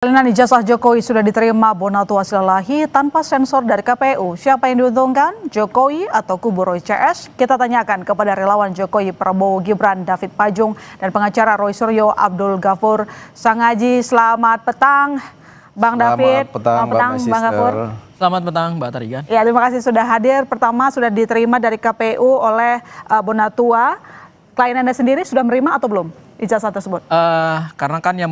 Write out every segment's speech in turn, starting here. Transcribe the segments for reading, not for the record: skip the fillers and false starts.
Salinan ijazah Jokowi sudah diterima Bonatua Silalahi tanpa sensor dari KPU. Siapa yang diuntungkan, Jokowi atau kubu Roy CS? Kita tanyakan kepada relawan Jokowi Prabowo Gibran David Pajung dan pengacara Roy Suryo Abdul Ghafur Sangaji. Selamat petang, Bang David. Selamat petang, Bang Ghafur. Selamat petang, Mbak Tarigan. Ya, terima kasih sudah hadir. Pertama sudah diterima dari KPU oleh Bonatua. Klien Anda sendiri sudah menerima atau belum ijazah tersebut? Karena kan yang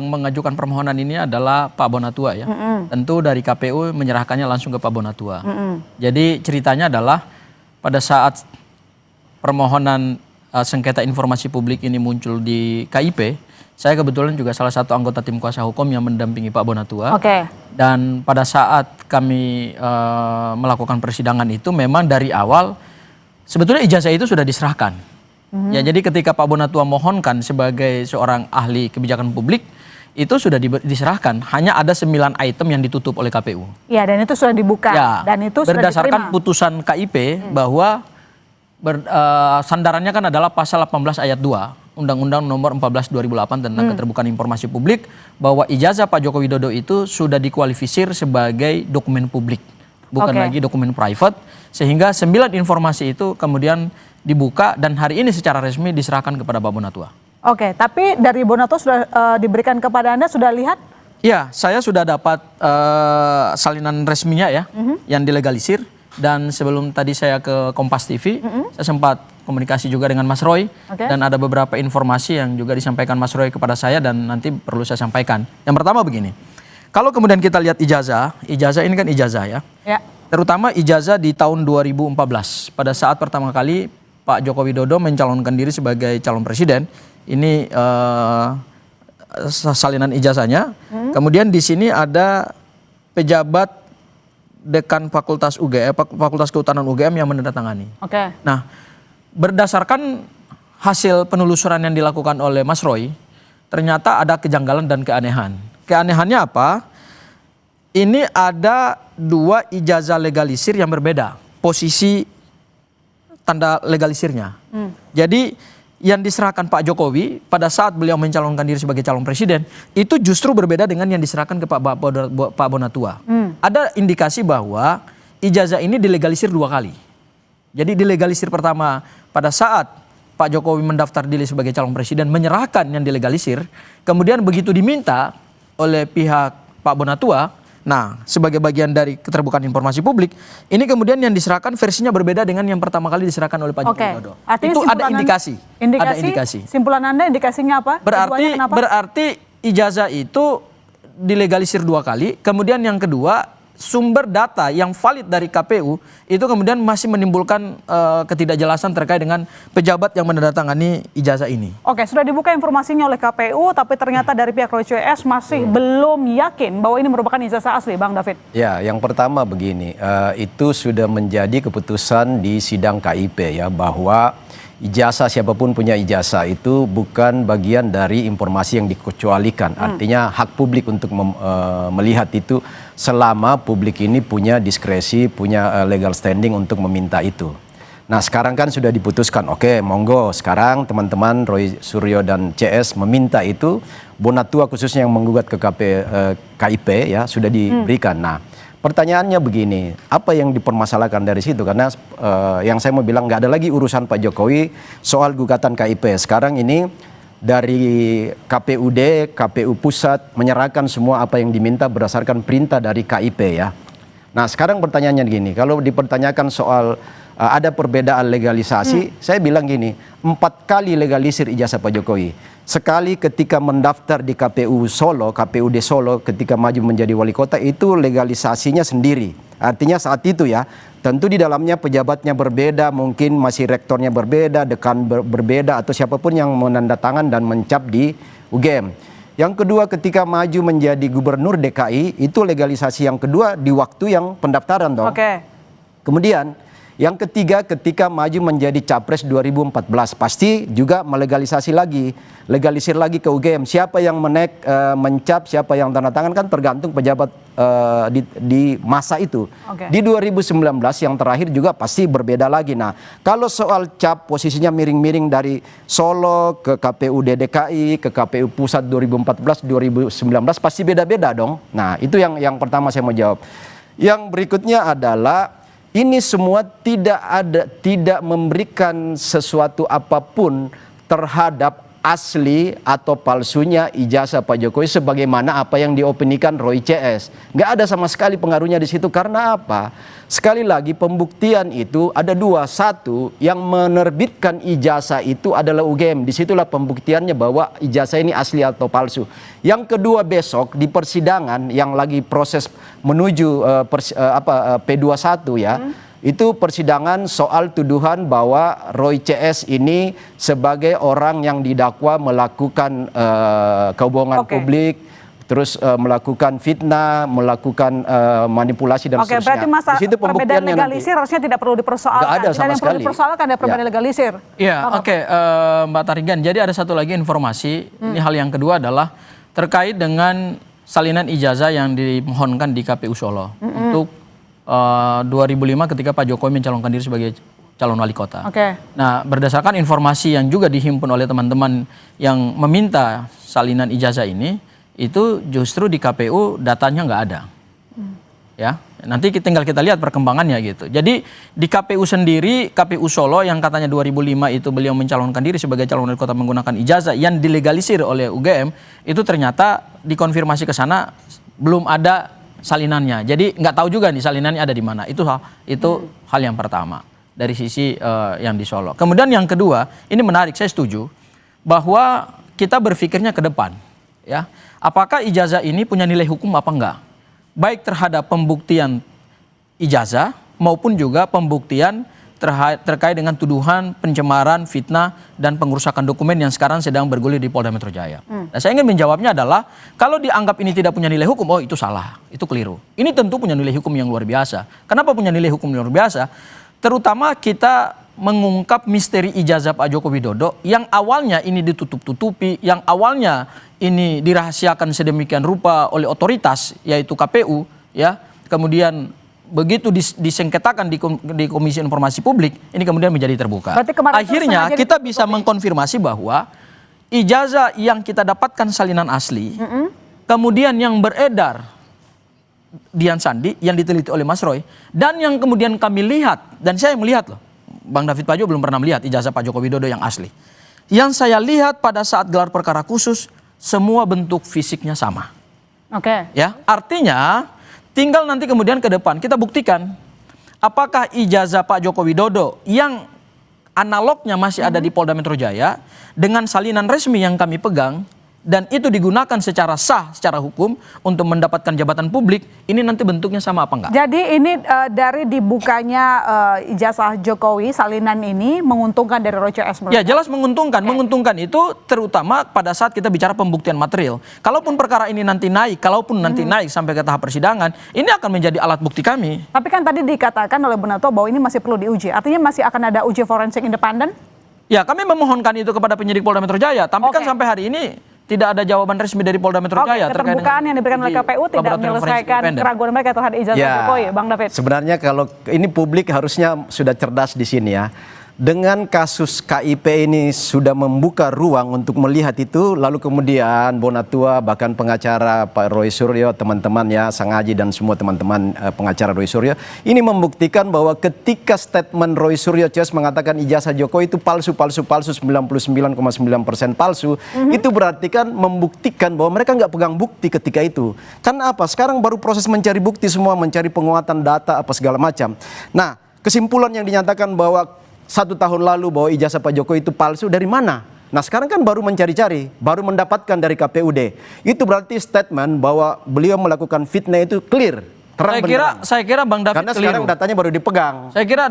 mengajukan permohonan ini adalah Pak Bonatua ya. Tentu dari KPU menyerahkannya langsung ke Pak Bonatua. Jadi ceritanya adalah pada saat permohonan sengketa informasi publik ini muncul di KIP, saya kebetulan juga salah satu anggota tim kuasa hukum yang mendampingi Pak Bonatua. Dan pada saat kami melakukan persidangan itu memang dari awal sebetulnya ijazah itu sudah diserahkan. Ya, jadi ketika Pak Bonatua mohonkan sebagai seorang ahli kebijakan publik, itu sudah diserahkan. Hanya ada 9 item yang ditutup oleh KPU. Ya, dan itu sudah dibuka. Ya, dan itu berdasarkan putusan KIP bahwa sandarannya kan adalah pasal 18 ayat 2 Undang-Undang nomor 14 2008 tentang keterbukaan informasi publik, bahwa ijazah Pak Joko Widodo itu sudah dikualifisir sebagai dokumen publik, bukan lagi dokumen private, sehingga 9 informasi itu kemudian dibuka dan hari ini secara resmi diserahkan kepada Pak Bonatua. Oke, tapi dari Bonatua sudah diberikan kepada Anda, sudah lihat? Iya, saya sudah dapat salinan resminya ya, yang dilegalisir. Dan sebelum tadi saya ke Kompas TV, saya sempat komunikasi juga dengan Mas Roy. Dan ada beberapa informasi yang juga disampaikan Mas Roy kepada saya dan nanti perlu saya sampaikan. Yang pertama begini, kalau kemudian kita lihat ijazah ini kan ijazah ya. Terutama ijazah di tahun 2014, pada saat pertama kali Pak Joko Widodo mencalonkan diri sebagai calon presiden. Ini salinan ijazahnya. Kemudian di sini ada pejabat dekan Fakultas UGM, Fakultas Kehutanan UGM yang menandatangani. Nah, berdasarkan hasil penelusuran yang dilakukan oleh Mas Roy, ternyata ada kejanggalan dan keanehan. Keanehannya apa? Ini ada 2 ijazah legalisir yang berbeda, posisi tanda legalisirnya. Jadi yang diserahkan Pak Jokowi pada saat beliau mencalonkan diri sebagai calon presiden itu justru berbeda dengan yang diserahkan ke Pak Bonatua. Ada indikasi bahwa ijazah ini dilegalisir 2 kali. Jadi dilegalisir pertama pada saat Pak Jokowi mendaftar diri sebagai calon presiden, menyerahkan yang dilegalisir, kemudian begitu diminta oleh pihak Pak Bonatua, nah, sebagai bagian dari keterbukaan informasi publik, ini kemudian yang diserahkan versinya berbeda dengan yang pertama kali diserahkan oleh Pak Joko Widodo. Itu ada indikasi. Ada indikasi. Simpulan Anda indikasinya apa? Berarti ijazah itu dilegalisir 2 kali. Kemudian yang kedua, sumber data yang valid dari KPU itu kemudian masih menimbulkan ketidakjelasan terkait dengan pejabat yang menandatangani ijazah ini. Sudah dibuka informasinya oleh KPU, tapi ternyata dari pihak Roy CS masih belum yakin bahwa ini merupakan ijazah asli, Bang David. Ya, yang pertama begini, itu sudah menjadi keputusan di sidang KIP ya, bahwa ijazah, siapapun punya ijazah itu bukan bagian dari informasi yang dikecualikan. Artinya hak publik untuk melihat itu selama publik ini punya diskresi, punya legal standing untuk meminta itu. Nah, sekarang kan sudah diputuskan, oke, monggo sekarang teman-teman Roy Suryo dan CS meminta itu, Bonatua khususnya yang menggugat ke KIP ya sudah diberikan. Nah, pertanyaannya begini, apa yang dipermasalahkan dari situ? Karena yang saya mau bilang nggak ada lagi urusan Pak Jokowi soal gugatan KIP. Sekarang ini dari KPUD, KPU Pusat menyerahkan semua apa yang diminta berdasarkan perintah dari KIP ya. Nah, sekarang pertanyaannya gini, kalau dipertanyakan soal ada perbedaan legalisasi, saya bilang gini, 4 kali legalisir ijazah Pak Jokowi. Sekali ketika mendaftar di KPU Solo, KPUD Solo ketika maju menjadi wali kota, itu legalisasinya sendiri. Artinya saat itu ya, tentu di dalamnya pejabatnya berbeda, mungkin masih rektornya berbeda, dekan berbeda, atau siapapun yang menandatangan dan mencap di UGM. Yang kedua, ketika maju menjadi gubernur DKI, itu legalisasi yang kedua di waktu yang pendaftaran toh. Kemudian Yang ketiga, ketika maju menjadi capres 2014, pasti juga melegalisasi lagi, legalisir lagi ke UGM. Siapa yang mencap, siapa yang tanda tangan kan tergantung pejabat di masa itu. Di 2019 yang terakhir juga pasti berbeda lagi. Nah, kalau soal cap posisinya miring-miring dari Solo ke KPU DKI, ke KPU Pusat 2014, 2019 pasti beda-beda dong. Nah, itu yang pertama saya mau jawab. Yang berikutnya adalah ini semua tidak memberikan sesuatu apapun terhadap asli atau palsunya ijazah Pak Jokowi sebagaimana apa yang diopinikan Roy CS. Nggak ada sama sekali pengaruhnya di situ. Karena apa? Sekali lagi pembuktian itu ada dua. Satu, yang menerbitkan ijazah itu adalah UGM. Disitulah pembuktiannya bahwa ijazah ini asli atau palsu. Yang kedua, besok di persidangan yang lagi proses menuju P21 ya. Itu persidangan soal tuduhan bahwa Roy CS ini sebagai orang yang didakwa melakukan kebohongan publik, terus melakukan fitnah, melakukan manipulasi dan seterusnya. Berarti masa perbedaan legalisir harusnya tidak perlu dipersoalkan. Nggak ada sama yang sekali. Perlu dipersoalkan ada perbedaan legalisir. Iya, Mbak Tarigan. Jadi ada satu lagi informasi. Ini hal yang kedua adalah terkait dengan salinan ijazah yang dimohonkan di KPU Solo untuk 2005 ketika Pak Jokowi mencalonkan diri sebagai calon wali kota. Nah, berdasarkan informasi yang juga dihimpun oleh teman-teman yang meminta salinan ijazah ini, itu justru di KPU datanya nggak ada. Ya, nanti tinggal kita lihat perkembangannya gitu. Jadi di KPU sendiri, KPU Solo yang katanya 2005 itu beliau mencalonkan diri sebagai calon wali kota menggunakan ijazah yang dilegalisir oleh UGM, itu ternyata dikonfirmasi ke sana belum ada salinannya. Jadi nggak tahu juga nih salinannya ada di mana. Itu hal yang pertama dari sisi yang di Solo. Kemudian yang kedua, ini menarik, saya setuju bahwa kita berpikirnya ke depan, ya. Apakah ijazah ini punya nilai hukum apa enggak? Baik terhadap pembuktian ijazah maupun juga pembuktian terkait dengan tuduhan pencemaran, fitnah, dan pengerusakan dokumen yang sekarang sedang bergulir di Polda Metro Jaya. Nah, saya ingin menjawabnya adalah, kalau dianggap ini tidak punya nilai hukum, oh itu salah, itu keliru. Ini tentu punya nilai hukum yang luar biasa. Kenapa punya nilai hukum yang luar biasa? Terutama kita mengungkap misteri ijazah Pak Joko Widodo yang awalnya ini ditutup-tutupi, yang awalnya ini dirahasiakan sedemikian rupa oleh otoritas, yaitu KPU, ya. Kemudian begitu disengketakan di Komisi Informasi Publik, ini kemudian menjadi terbuka. Akhirnya kita bisa mengkonfirmasi bahwa ijazah yang kita dapatkan salinan asli, kemudian yang beredar Dian Sandi, yang diteliti oleh Mas Roy, dan yang kemudian kami lihat, dan saya melihat loh, Bang David Pajo belum pernah melihat ijazah Pak Joko Widodo yang asli. Yang saya lihat pada saat gelar perkara khusus, semua bentuk fisiknya sama. Ya, artinya tinggal nanti kemudian ke depan kita buktikan apakah ijazah Pak Joko Widodo yang analognya masih ada di Polda Metro Jaya dengan salinan resmi yang kami pegang dan itu digunakan secara sah, secara hukum untuk mendapatkan jabatan publik, ini nanti bentuknya sama apa enggak? Jadi ini dari dibukanya ijazah Jokowi, salinan ini menguntungkan dari Roy CS? Ya jelas menguntungkan. Menguntungkan itu terutama pada saat kita bicara pembuktian material. Kalaupun perkara ini nanti naik, naik sampai ke tahap persidangan, ini akan menjadi alat bukti kami. Tapi kan tadi dikatakan oleh Bu Nato bahwa ini masih perlu diuji. Artinya masih akan ada uji forensik independen? Ya, kami memohonkan itu kepada penyidik Polda Metro Jaya. Tapi kan sampai hari ini tidak ada jawaban resmi dari Polda Metro Jaya terkait keterbukaan yang diberikan oleh KPU tidak menyelesaikan keraguan mereka terhadap ijazah Jokowi, Bang David. Sebenarnya kalau ini publik harusnya sudah cerdas di sini ya. Dengan kasus KIP ini sudah membuka ruang untuk melihat itu, lalu kemudian Bonatua bahkan pengacara Pak Roy Suryo, teman-teman ya, Sang Aji dan semua teman-teman pengacara Roy Suryo, ini membuktikan bahwa ketika statement Roy Suryo CS mengatakan ijazah Jokowi itu palsu 99,9% palsu, itu berarti kan membuktikan bahwa mereka nggak pegang bukti ketika itu. Karena apa? Sekarang baru proses mencari bukti semua, mencari penguatan data apa segala macam. Nah, kesimpulan yang dinyatakan bahwa 1 tahun lalu bahwa ijazah Pak Jokowi itu palsu dari mana? Nah sekarang kan baru mencari-cari, baru mendapatkan dari KPUD. Itu berarti statement bahwa beliau melakukan fitnah itu clear. Saya kira Bang David karena keliru. Sekarang datanya baru dipegang. Saya kira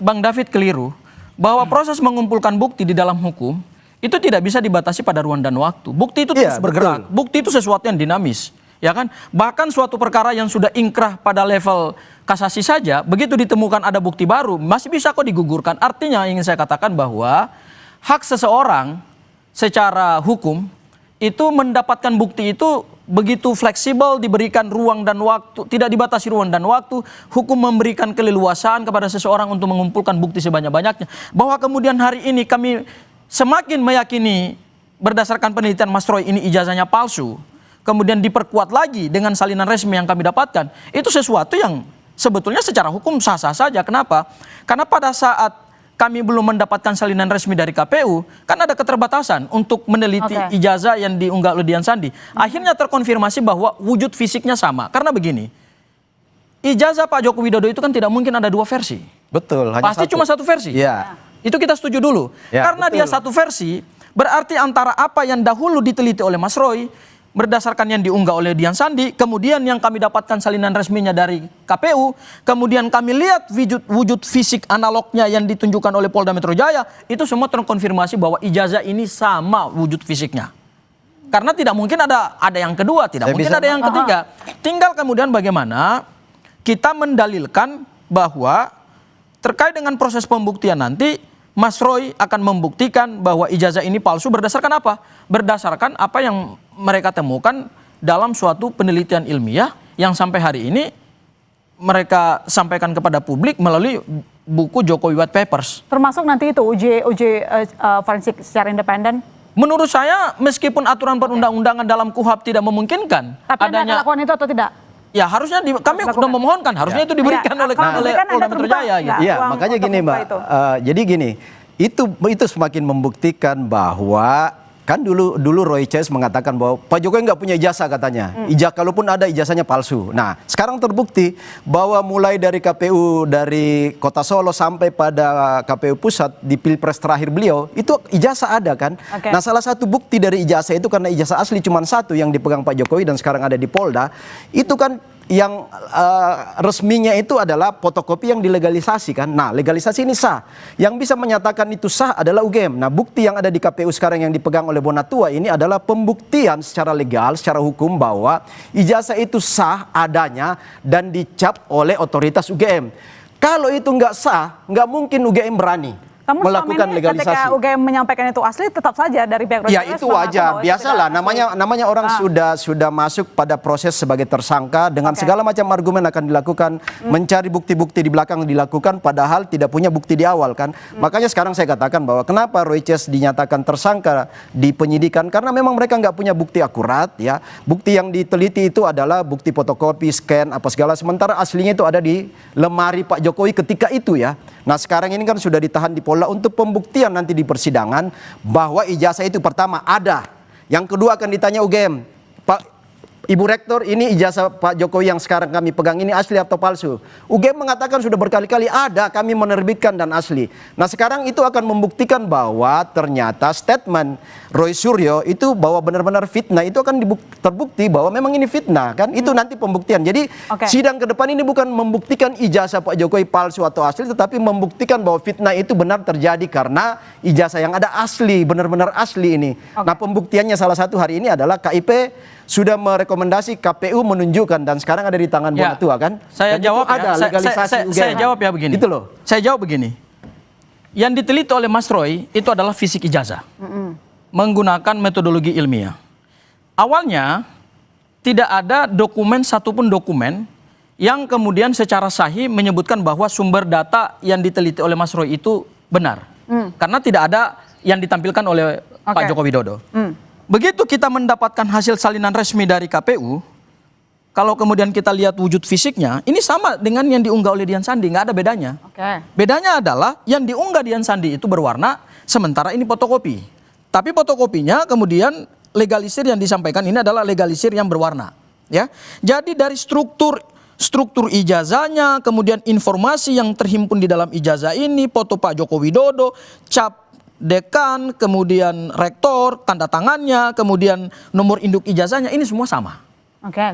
Bang David keliru bahwa proses mengumpulkan bukti di dalam hukum itu tidak bisa dibatasi pada ruang dan waktu. Bukti itu terus bergerak. Betul. Bukti itu sesuatu yang dinamis. Ya kan? Bahkan suatu perkara yang sudah ingkrah pada level kasasi saja, begitu ditemukan ada bukti baru, masih bisa kok digugurkan. Artinya ingin saya katakan bahwa hak seseorang secara hukum itu mendapatkan bukti itu begitu fleksibel, diberikan ruang dan waktu, tidak dibatasi ruang dan waktu. Hukum memberikan keleluasaan kepada seseorang untuk mengumpulkan bukti sebanyak-banyaknya. Bahwa kemudian hari ini kami semakin meyakini berdasarkan penelitian Mas Roy ini ijazahnya palsu, kemudian diperkuat lagi dengan salinan resmi yang kami dapatkan, itu sesuatu yang sebetulnya secara hukum sah-sah saja. Kenapa? Karena pada saat kami belum mendapatkan salinan resmi dari KPU, kan ada keterbatasan untuk meneliti ijazah yang diunggah oleh Dian Sandi. Akhirnya terkonfirmasi bahwa wujud fisiknya sama. Karena begini, ijazah Pak Joko Widodo itu kan tidak mungkin ada dua versi. Betul. Pasti cuma satu versi. Ya. Itu kita setuju dulu. Ya, karena betul. dia satu versi, berarti antara apa yang dahulu diteliti oleh Mas Roy, berdasarkan yang diunggah oleh Dian Sandi, kemudian yang kami dapatkan salinan resminya dari KPU, kemudian kami lihat wujud fisik analognya yang ditunjukkan oleh Polda Metro Jaya, itu semua terkonfirmasi bahwa ijazah ini sama wujud fisiknya. Karena tidak mungkin ada yang kedua, tidak mungkin ada yang ketiga. Tinggal kemudian bagaimana kita mendalilkan bahwa terkait dengan proses pembuktian nanti, Mas Roy akan membuktikan bahwa ijazah ini palsu berdasarkan apa? Berdasarkan apa yang mereka temukan dalam suatu penelitian ilmiah yang sampai hari ini mereka sampaikan kepada publik melalui buku Jokowi White Papers. Termasuk nanti itu uji forensik secara independen? Menurut saya meskipun aturan perundang-undangan dalam KUHP tidak memungkinkan tapi adanya lakukan itu atau tidak? Ya harusnya kami sudah memohonkan, harusnya itu diberikan oleh Polda Metro Jaya. Iya, makanya gini Mbak, jadi gini, itu semakin membuktikan bahwa kan dulu Roy CS mengatakan bahwa Pak Jokowi nggak punya ijazah katanya. Kalaupun ada ijazahnya palsu. Nah, sekarang terbukti bahwa mulai dari KPU dari Kota Solo sampai pada KPU Pusat di Pilpres terakhir beliau itu ijazah ada kan. Nah, salah satu bukti dari ijazah itu karena ijazah asli cuma satu yang dipegang Pak Jokowi dan sekarang ada di Polda, itu kan yang resminya itu adalah fotokopi yang dilegalisasi kan. Nah, legalisasi ini sah. Yang bisa menyatakan itu sah adalah UGM. Nah, bukti yang ada di KPU sekarang yang dipegang oleh Bonatua ini adalah pembuktian secara legal, secara hukum bahwa ijazah itu sah adanya dan dicap oleh otoritas UGM. Kalau itu nggak sah, nggak mungkin UGM berani melakukan legalisasi. Ketika UGM menyampaikan itu asli, tetap saja dari pihak ya itu wajar, biasalah. Namanya orang sudah masuk pada proses sebagai tersangka dengan segala macam argumen akan dilakukan, mencari bukti-bukti di belakang dilakukan, padahal tidak punya bukti di awal kan. Makanya sekarang saya katakan bahwa kenapa Roy CS dinyatakan tersangka di penyidikan, karena memang mereka nggak punya bukti akurat ya. Bukti yang diteliti itu adalah bukti fotokopi, scan, apa segala. Sementara aslinya itu ada di lemari Pak Jokowi ketika itu ya. Nah sekarang ini kan sudah ditahan di Polda untuk pembuktian nanti di persidangan bahwa ijazah itu pertama ada. Yang kedua akan ditanya UGM, Pak Ibu Rektor, ini ijazah Pak Jokowi yang sekarang kami pegang ini asli atau palsu? UGM mengatakan sudah berkali-kali ada, kami menerbitkan dan asli. Nah sekarang itu akan membuktikan bahwa ternyata statement Roy Suryo itu bahwa benar-benar fitnah, itu akan terbukti bahwa memang ini fitnah kan. Itu nanti pembuktian. Jadi sidang ke depan ini bukan membuktikan ijazah Pak Jokowi palsu atau asli, tetapi membuktikan bahwa fitnah itu benar terjadi karena ijazah yang ada asli, benar-benar asli ini. Nah pembuktiannya salah satu hari ini adalah KIP sudah merekomendasi KPU menunjukkan dan sekarang ada di tangan Bonatua kan. Saya dan jawab ada legalisasi UGM. Saya jawab ya begini. Itu loh. Saya jawab begini. Yang diteliti oleh Mas Roy itu adalah fisik ijazah. Menggunakan metodologi ilmiah. Awalnya tidak ada satupun dokumen yang kemudian secara sahih menyebutkan bahwa sumber data yang diteliti oleh Mas Roy itu benar. Karena tidak ada yang ditampilkan oleh Pak Joko Widodo. Begitu kita mendapatkan hasil salinan resmi dari KPU, kalau kemudian kita lihat wujud fisiknya, ini sama dengan yang diunggah oleh Dian Sandi, nggak ada bedanya. Bedanya adalah yang diunggah Dian Sandi itu berwarna, sementara ini fotokopi. Tapi fotokopinya kemudian legalisir yang disampaikan ini adalah legalisir yang berwarna. Ya, jadi dari struktur ijazahnya, kemudian informasi yang terhimpun di dalam ijazah ini, foto Pak Joko Widodo, cap dekan, kemudian rektor, tanda tangannya, kemudian nomor induk ijazahnya, ini semua sama.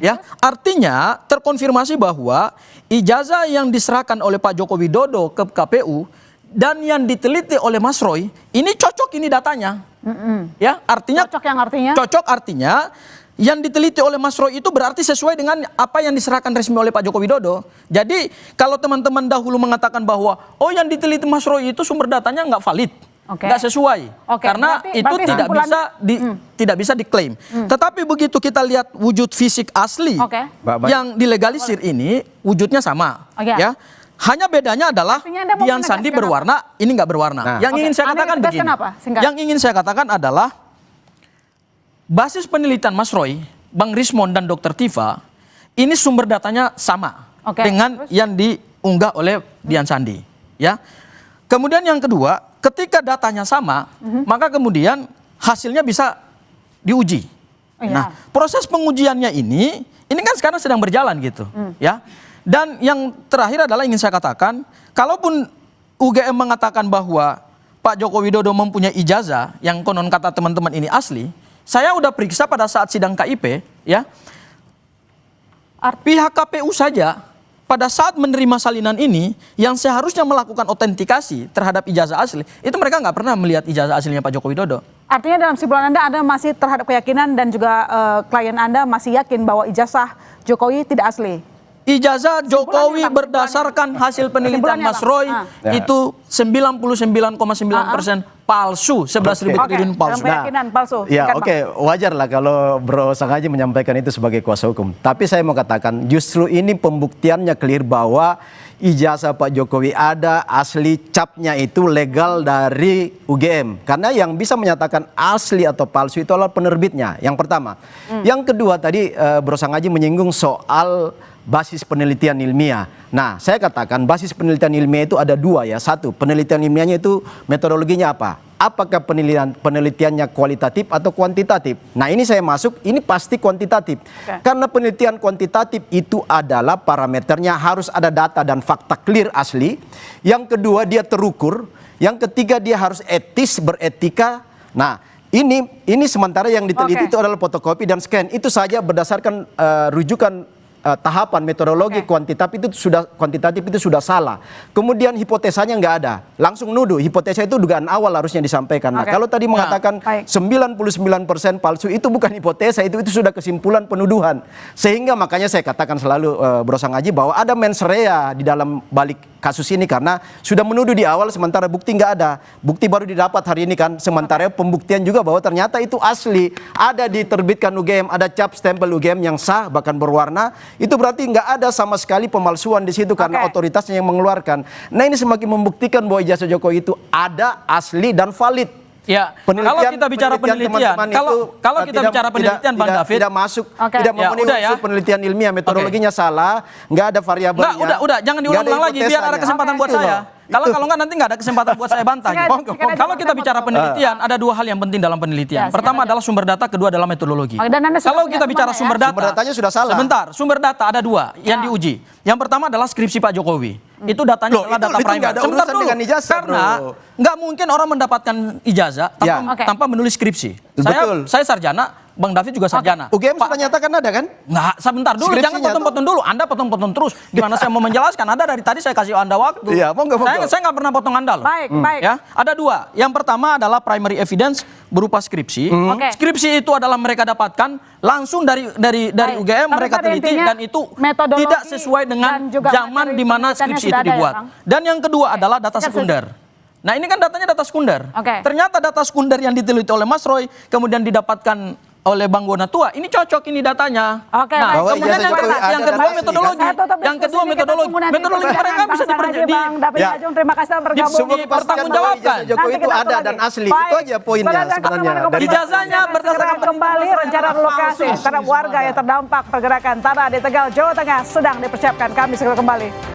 Ya, artinya terkonfirmasi bahwa ijazah yang diserahkan oleh Pak Joko Widodo ke KPU dan yang diteliti oleh Mas Roy ini cocok ini datanya. Ya, artinya cocok yang artinya? Cocok artinya yang diteliti oleh Mas Roy itu berarti sesuai dengan apa yang diserahkan resmi oleh Pak Joko Widodo. Jadi kalau teman-teman dahulu mengatakan bahwa yang diteliti Mas Roy itu sumber datanya nggak valid, nggak sesuai, karena itu tidak bisa diklaim. Tetapi begitu kita lihat wujud fisik asli yang dilegalisir ini, wujudnya sama, ya. Hanya bedanya adalah Dian Sandi berwarna, ini nggak berwarna. Yang ingin saya katakan begini, yang ingin saya katakan adalah basis penelitian Mas Roy, Bang Rismon dan Dr. Tifa, ini sumber datanya sama dengan yang diunggah oleh Dian Sandi, ya. Kemudian yang kedua, ketika datanya sama, maka kemudian hasilnya bisa diuji. Nah, proses pengujiannya ini kan sekarang sedang berjalan gitu, ya. Dan yang terakhir adalah ingin saya katakan, kalaupun UGM mengatakan bahwa Pak Joko Widodo mempunyai ijazah yang konon kata teman-teman ini asli, saya udah periksa pada saat sidang KIP, ya. Pihak KPU saja pada saat menerima salinan ini yang seharusnya melakukan autentikasi terhadap ijazah asli, itu mereka nggak pernah melihat ijazah aslinya Pak Joko Widodo. Artinya dalam kesimpulan Anda masih terhadap keyakinan dan juga klien Anda masih yakin bahwa ijazah Jokowi tidak asli? Ijazah Jokowi berdasarkan hasil penelitian Mas Roy itu 99,9% palsu, 11.000 triliun palsu. Palsu. Ya, wajar lah kalau Bro Sanghaji menyampaikan itu sebagai kuasa hukum. Tapi saya mau katakan justru ini pembuktiannya clear bahwa ijazah Pak Jokowi ada, asli, capnya itu legal dari UGM. Karena yang bisa menyatakan asli atau palsu itu adalah penerbitnya, yang pertama. Yang kedua tadi Bro Sanghaji menyinggung soal basis penelitian ilmiah. Nah, saya katakan basis penelitian ilmiah itu ada dua ya. Satu, penelitian ilmiahnya itu metodologinya apa? Apakah penelitiannya kualitatif atau kuantitatif? Nah, ini saya masuk, ini pasti kuantitatif. Karena penelitian kuantitatif itu adalah parameternya harus ada data dan fakta clear asli. Yang kedua, dia terukur. Yang ketiga, dia harus etis, beretika. Nah, ini sementara yang diteliti itu adalah fotokopi dan scan. Itu saja berdasarkan rujukan tahapan metodologi kuantitatif itu sudah salah. Kemudian hipotesanya nggak ada, langsung nuduh. Hipotesa itu dugaan awal harusnya disampaikan. Nah, kalau tadi mengatakan 99% palsu, itu bukan hipotesa, itu sudah kesimpulan penuduhan. Sehingga makanya saya katakan selalu Bro Sanghaji bahwa ada mens rea di dalam balik kasus ini karena sudah menuduh di awal sementara bukti nggak ada. Bukti baru didapat hari ini kan, sementara pembuktian juga bahwa ternyata itu asli, ada diterbitkan UGM, ada cap stempel UGM yang sah bahkan berwarna. Itu berarti nggak ada sama sekali pemalsuan di situ karena otoritasnya yang mengeluarkan. Nah, ini semakin membuktikan bahwa ijazah Jokowi itu ada, asli dan valid. Ya, kalau kita bicara penelitian, kalau kita bicara penelitian, Bang David tidak masuk, tidak memenuhi unsur penelitian ilmiah, metodologinya salah, nggak ada variabelnya. Udah, jangan diulang-ulang lagi, biar ada kesempatan buat saya. Kalau nggak nanti nggak ada kesempatan buat saya bantah. Kalau kita bicara penelitian, ada dua hal yang penting dalam penelitian. Pertama adalah sumber data, kedua adalah metodologi. Kalau kita bicara sumber datanya sudah salah. Sebentar, sumber data ada dua yang diuji. Yang pertama adalah skripsi Pak Jokowi. Itu datanya adalah data primer. Sebentar dulu, karena nggak mungkin orang mendapatkan ijazah tanpa menulis skripsi. Saya sarjana. Bang David juga sarjana. UGM sudah nyatakan ada kan? Nggak, sebentar dulu, jangan potong-potong dulu. Anda potong-potong terus. Gimana saya mau menjelaskan? Anda dari tadi saya kasih Anda waktu. Iya, saya nggak pernah potong Anda loh. Baik. Ya, ada dua. Yang pertama adalah primary evidence berupa skripsi. Skripsi itu adalah mereka dapatkan langsung dari UGM, mereka teliti dan itu tidak sesuai dengan zaman di mana skripsi itu dibuat. Dan yang kedua adalah data sekunder. Nah, ini kan datanya data sekunder. Ternyata data sekunder yang diteliti oleh Mas Roy kemudian didapatkan oleh Bang Bonatua, ini cocok ini datanya. Nah, kemudian yang kedua metodologi. Yang kedua metodologi. Metodologi mereka bisa terima kasih telah bergabung. Dipertanggungjawabkan. Jokowi itu ada dan asli. Itu aja poinnya sebenarnya. Ijazahnya berdasarkan kembali rencana relokasi terhadap warga yang terdampak pergerakan tanah di Tegal, Jawa Tengah sedang dipersiapkan. Kami segera kembali.